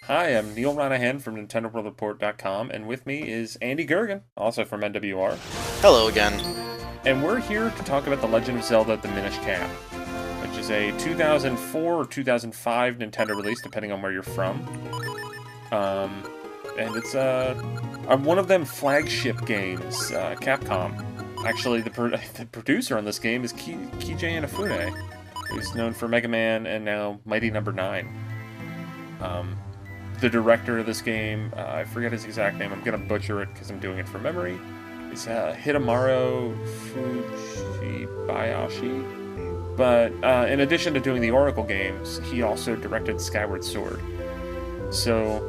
Hi, I'm Neal Ranahan from NintendoWorldReport.com, and with me is Andy Gergen, also from NWR. Hello again. And we're here to talk about The Legend of Zelda The Minish Cap, which is a 2004 or 2005 Nintendo release, depending on where you're from. And it's one of them flagship games, Capcom. Actually, the producer on this game is Keiji Inafune, who's known for Mega Man and now Mighty Number 9. The director of this game, I forget his exact name, I'm going to butcher it because I'm doing it from memory, is Hidemaru Fujibayashi. But in addition to doing the Oracle games, he also directed Skyward Sword. So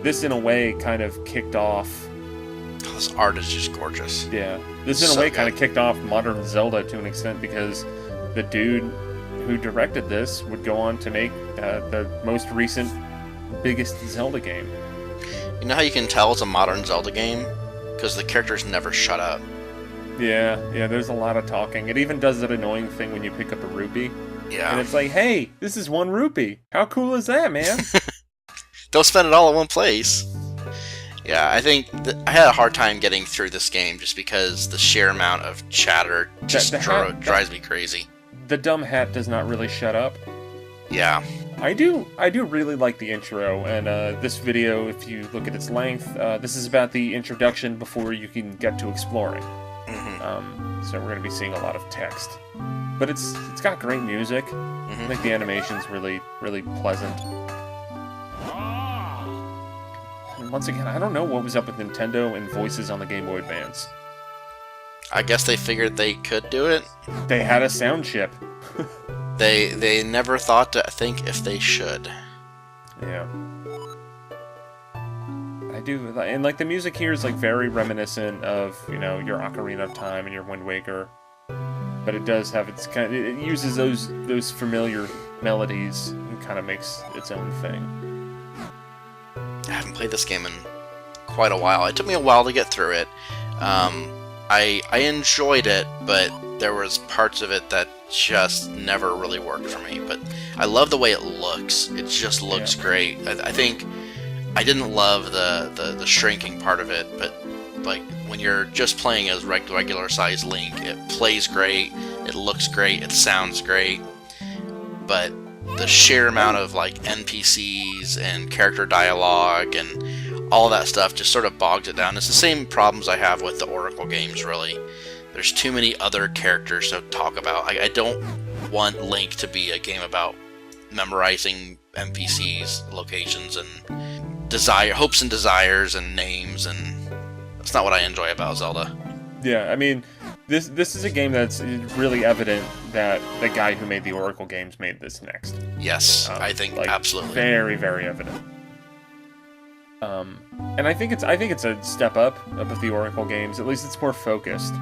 this, in a way, kind of kicked off... Oh, this art is just gorgeous. Yeah. This, in a way, kind of kicked off modern Zelda to an extent, because the dude who directed this would go on to make the most recent biggest Zelda game. You know how you can tell it's a modern Zelda game? Because the characters never shut up. Yeah, there's a lot of talking. It even does that annoying thing when you pick up a rupee. Yeah. And it's like, hey, this is 1 rupee. How cool is that, man? Don't spend it all in one place. Yeah, I think I had a hard time getting through this game just because the sheer amount of chatter just drives me crazy. The dumb hat does not really shut up. Yeah. I do really like the intro, and this video, if you look at its length, this is about the introduction before you can get to exploring. Mm-hmm. So we're going to be seeing a lot of text. But it's got great music. Mm-hmm. I think the animation's really, really pleasant. And once again, I don't know what was up with Nintendo and voices on the Game Boy Advance. I guess they figured they could do it. They had a sound chip. They never thought to think if they should. Yeah. I do, and like the music here is like very reminiscent of, you know, your Ocarina of Time and your Wind Waker. But it does have its kind of, it uses those familiar melodies and kind of makes its own thing. I haven't played this game in quite a while. It took me a while to get through it. I enjoyed it, but there was parts of it that just never really worked for me. But I love the way it looks. It just looks great. I think I didn't love the shrinking part of it, but like when you're just playing as regular size Link, it plays great, it looks great, it sounds great. But the sheer amount of like NPCs and character dialogue and all that stuff just sort of bogs it down. It's the same problems I have with the Oracle games, really. There's too many other characters to talk about. I don't want Link to be a game about memorizing NPCs, locations, and hopes and desires and names, and that's not what I enjoy about Zelda. Yeah, I mean, this is a game that's really evident that the guy who made the Oracle games made this next. Yes, I think like, absolutely. Very, very evident. And I think it's a step up with the Oracle games. At least it's more focused.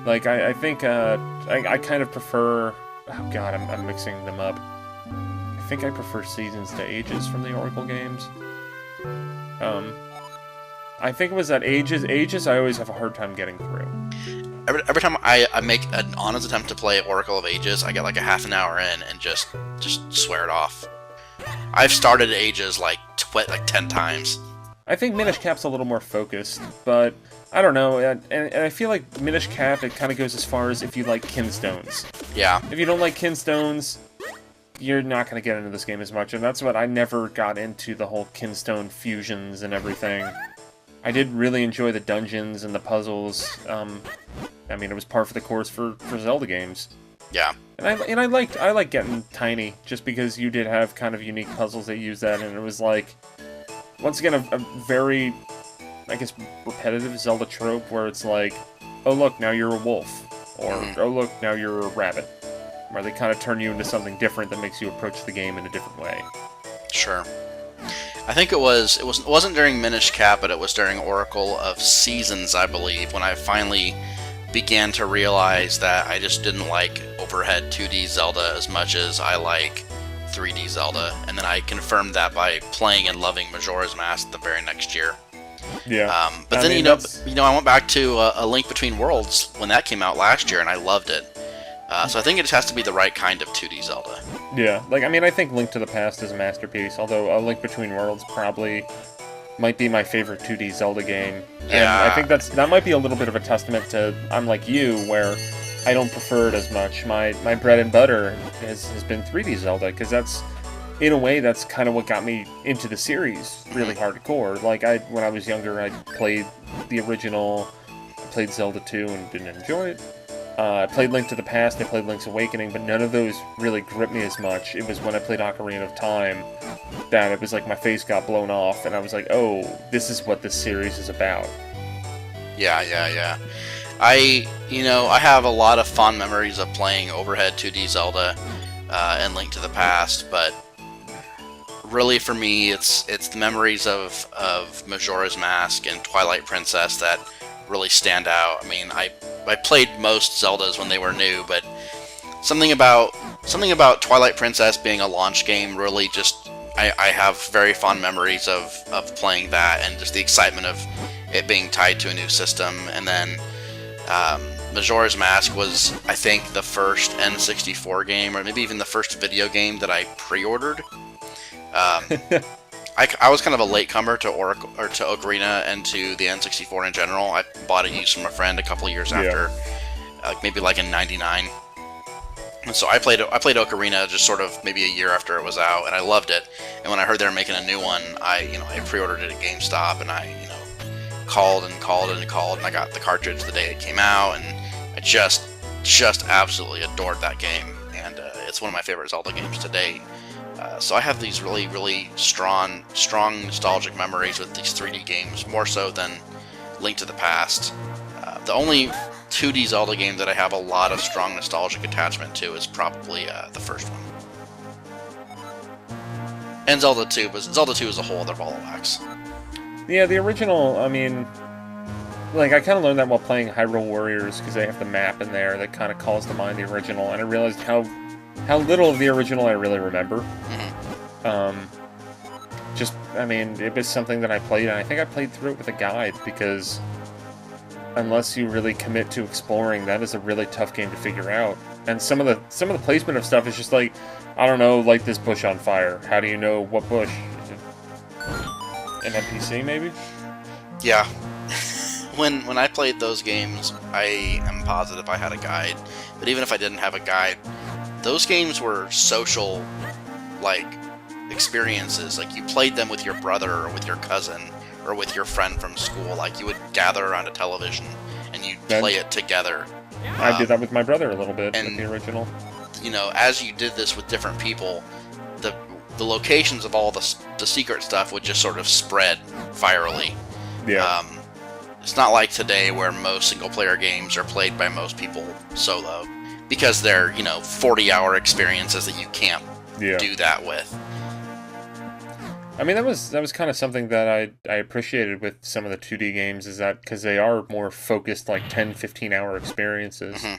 Like I think I kind of prefer. Oh God, I'm mixing them up. I think I prefer Seasons to Ages from the Oracle games. I think it was that Ages I always have a hard time getting through. Every time I make an honest attempt to play Oracle of Ages, I get like a half an hour in and just swear it off. I've started Ages like 10 times. I think Minish Cap's a little more focused, but I don't know, and I feel like Minish Cap, it kind of goes as far as if you like Kinstones. Yeah. If you don't like Kinstones, you're not going to get into this game as much, and that's what I never got into, the whole Kinstone fusions and everything. I did really enjoy the dungeons and the puzzles. I mean, it was par for the course for Zelda games. Yeah. And I like getting tiny, just because you did have kind of unique puzzles that use that, and it was like, once again, a very, I guess, repetitive Zelda trope where it's like, oh look, now you're a wolf, or oh look, now you're a rabbit, where they kind of turn you into something different that makes you approach the game in a different way. Sure. I think it wasn't during Minish Cap, but it was during Oracle of Seasons, I believe, when I finally began to realize that I just didn't like overhead 2D Zelda as much as I like 3D Zelda, and then I confirmed that by playing and loving Majora's Mask the very next year. Yeah. But then I went back to A Link Between Worlds when that came out last year, and I loved it. So I think it just has to be the right kind of 2D Zelda. Yeah, like, I mean, I think Link to the Past is a masterpiece, although A Link Between Worlds probably might be my favorite 2D Zelda game. And I Yeah. think that might be a little bit of a testament to I'm like you, where I don't prefer it as much. My bread and butter has been 3D Zelda, because that's, in a way, that's kind of what got me into the series really hardcore. Like, when I was younger, I played the original, I played Zelda 2 and didn't enjoy it. I played Link to the Past, I played Link's Awakening, but none of those really gripped me as much. It was when I played Ocarina of Time that it was like my face got blown off, and I was like, oh, this is what this series is about. Yeah. I have a lot of fond memories of playing Overhead 2D Zelda and Link to the Past, but really for me, it's the memories of Majora's Mask and Twilight Princess that really stand out. I mean, I played most Zeldas when they were new, but something about Twilight Princess being a launch game really just I have very fond memories of playing that, and just the excitement of it being tied to a new system. And then Majora's Mask was, I think, the first N64 game, or maybe even the first video game that I pre-ordered. I was kind of a latecomer to Ocarina and to the N64 in general. I bought it used from a friend a couple years after, maybe like in '99. And so I played Ocarina just sort of maybe a year after it was out, and I loved it. And when I heard they were making a new one, I pre-ordered it at GameStop, and I called, and I got the cartridge the day it came out, and I just absolutely adored that game, and it's one of my favorite Zelda games to date. So I have these really, really strong nostalgic memories with these 3D games, more so than Link to the Past. The only 2D Zelda game that I have a lot of strong nostalgic attachment to is probably the first one. And Zelda 2, but Zelda 2 is a whole other ball of wax. Yeah, the original, I mean, like, I kind of learned that while playing Hyrule Warriors, because they have the map in there that kind of calls to mind the original, and I realized how little of the original I really remember. I mean, it was something that I played, and I think I played through it with a guide, because unless you really commit to exploring, that is a really tough game to figure out. And some of the placement of stuff is just like, I don't know, light this bush on fire. How do you know what bush? Is it an NPC, maybe? Yeah. When I played those games, I am positive I had a guide. But even if I didn't have a guide, those games were social, like, experiences. Like, you played them with your brother or with your cousin or with your friend from school. Like, you would gather around a television and you'd play it together. I did that with my brother a little bit and, with the original. As you did this with different people, the locations of all the secret stuff would just sort of spread virally. Yeah. It's not like today where most single-player games are played by most people solo, because they're 40-hour experiences that you can't do that with. I mean, that was kind of something that I appreciated with some of the 2D games, is that because they are more focused, like 10-15-hour experiences. Mm-hmm.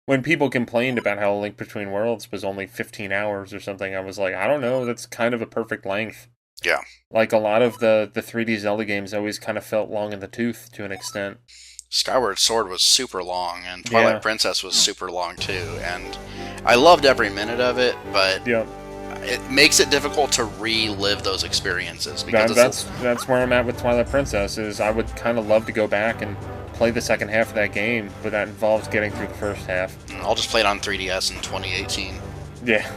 When people complained about how Link Between Worlds was only 15 hours or something, I was like, I don't know, that's kind of a perfect length. Yeah. Like, a lot of the 3D Zelda games always kind of felt long in the tooth to an extent. Skyward Sword was super long, and Twilight Princess was super long too, and I loved every minute of it, but it makes it difficult to relive those experiences. Because that's where I'm at with Twilight Princess, is I would kind of love to go back and play the second half of that game, but that involves getting through the first half. I'll just play it on 3DS in 2018. Yeah.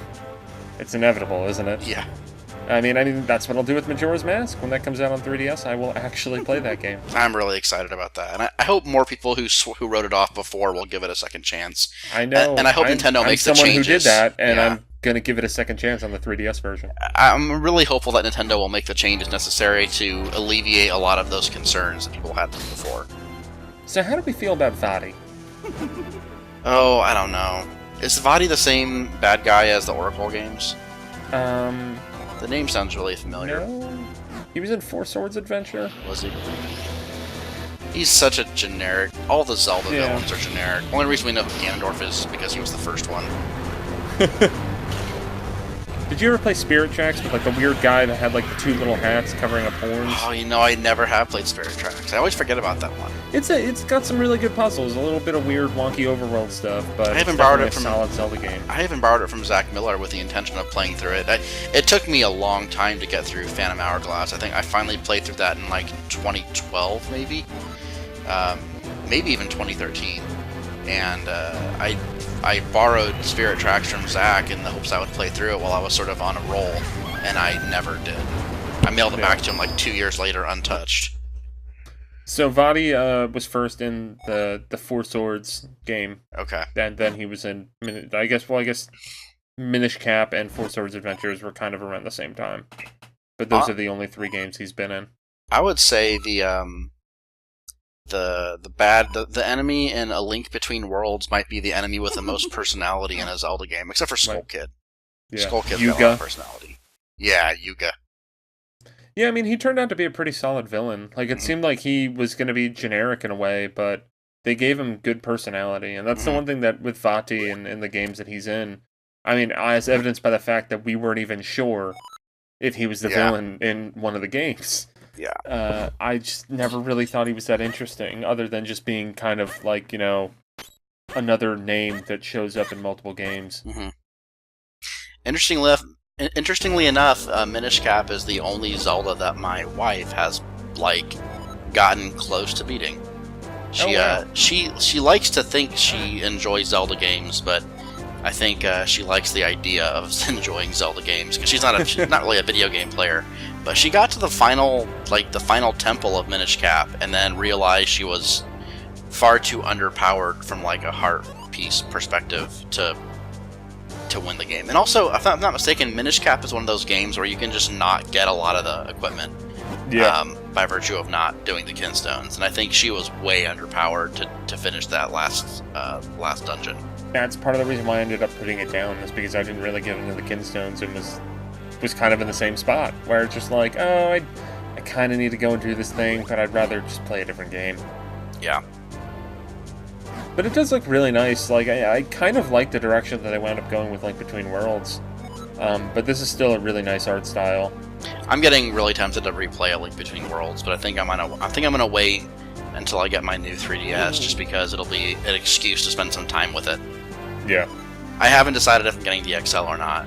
It's inevitable, isn't it? Yeah. I mean, that's what I'll do with Majora's Mask. When that comes out on 3DS, I will actually play that game. I'm really excited about that, and I hope more people who wrote it off before will give it a second chance. I know, and I hope Nintendo makes the changes. I'm someone who did that, and I'm gonna give it a second chance on the 3DS version. I'm really hopeful that Nintendo will make the changes necessary to alleviate a lot of those concerns that people had before. So how do we feel about Vaati? Oh, I don't know. Is Vaati the same bad guy as the Oracle games? The name sounds really familiar. No. He was in Four Swords Adventure. Was he? He's such a generic... All the Zelda villains are generic. Only reason we know who Ganondorf is because he was the first one. Did you ever play Spirit Tracks with like the weird guy that had like the two little hats covering up horns? Oh, you know, I never have played Spirit Tracks. I always forget about that one. It's got some really good puzzles, a little bit of weird, wonky overworld stuff, but I haven't borrowed it from a solid Zelda game. I haven't borrowed it from Zach Miller with the intention of playing through it. It took me a long time to get through Phantom Hourglass. I think I finally played through that in like 2012, maybe, maybe even 2013. And I borrowed Spirit Tracks from Zach in the hopes I would play through it while I was sort of on a roll, and I never did. I mailed it back to him like 2 years later, untouched. So Vadi was first in the Four Swords game. Okay. And then he was in, I guess Minish Cap and Four Swords Adventures were kind of around the same time. But those are the only 3 games he's been in. I would say the enemy in A Link Between Worlds might be the enemy with the most personality in a Zelda game, except for Skull Kid. Yeah. Skull Kid's got a lot of personality. Yeah, Yuga. Yeah, I mean, he turned out to be a pretty solid villain. Like, it seemed like he was going to be generic in a way, but they gave him good personality. And that's the one thing that with Vati and in the games that he's in, I mean, as evidenced by the fact that we weren't even sure if he was the villain in one of the games. Yeah. I just never really thought he was that interesting, other than just being kind of like, you know, another name that shows up in multiple games. Mm-hmm. Interestingly enough, Minish Cap is the only Zelda that my wife has, like, gotten close to beating. She likes to think she enjoys Zelda games, but I think she likes the idea of enjoying Zelda games because she's not really a video game player. But she got to the final temple of Minish Cap, and then realized she was far too underpowered from like a heart piece perspective to win the game. And also, if I'm not mistaken, Minish Cap is one of those games where you can just not get a lot of the equipment by virtue of not doing the Kinstones. And I think she was way underpowered to finish that last dungeon. That's part of the reason why I ended up putting it down, is because I didn't really get into the Kinstones and was kind of in the same spot, where it's just like, oh, I kind of need to go and do this thing, but I'd rather just play a different game. Yeah. But it does look really nice. Like, I kind of like the direction that I wound up going with Link Between Worlds. But this is still a really nice art style. I'm getting really tempted to replay A Link Between Worlds, but I think I'm gonna wait until I get my new 3DS, just because it'll be an excuse to spend some time with it. Yeah. I haven't decided if I'm getting the XL or not.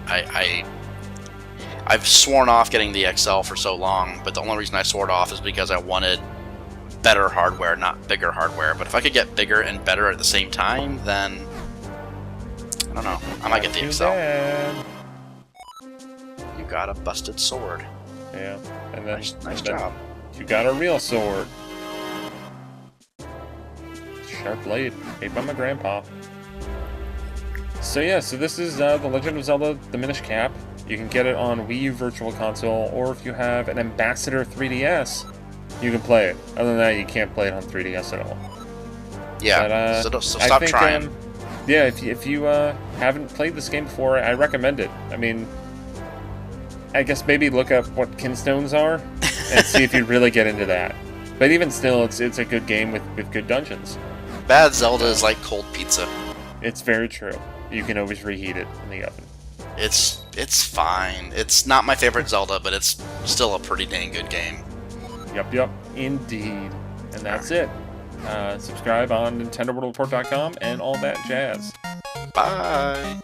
I've sworn off getting the XL for so long, but the only reason I swore off is because I wanted better hardware, not bigger hardware. But if I could get bigger and better at the same time, then I don't know. I might get the XL. Bad. You got a busted sword. Yeah, and then nice job. You got a real sword. Sharp blade, made by my grandpa. So yeah, so this is The Legend of Zelda: The Minish Cap. You can get it on Wii U Virtual Console, or if you have an Ambassador 3DS, you can play it. Other than that, you can't play it on 3DS at all. Yeah, so stop trying. Yeah, if you haven't played this game before, I recommend it. I mean, I guess maybe look up what Kinstones are and see if you really get into that. But even still, it's a good game with good dungeons. Bad Zelda is like cold pizza. It's very true. You can always reheat it in the oven. It's fine. It's not my favorite Zelda, but it's still a pretty dang good game. Yep, indeed. And that's it. Subscribe on NintendoWorldReport.com and all that jazz. Bye.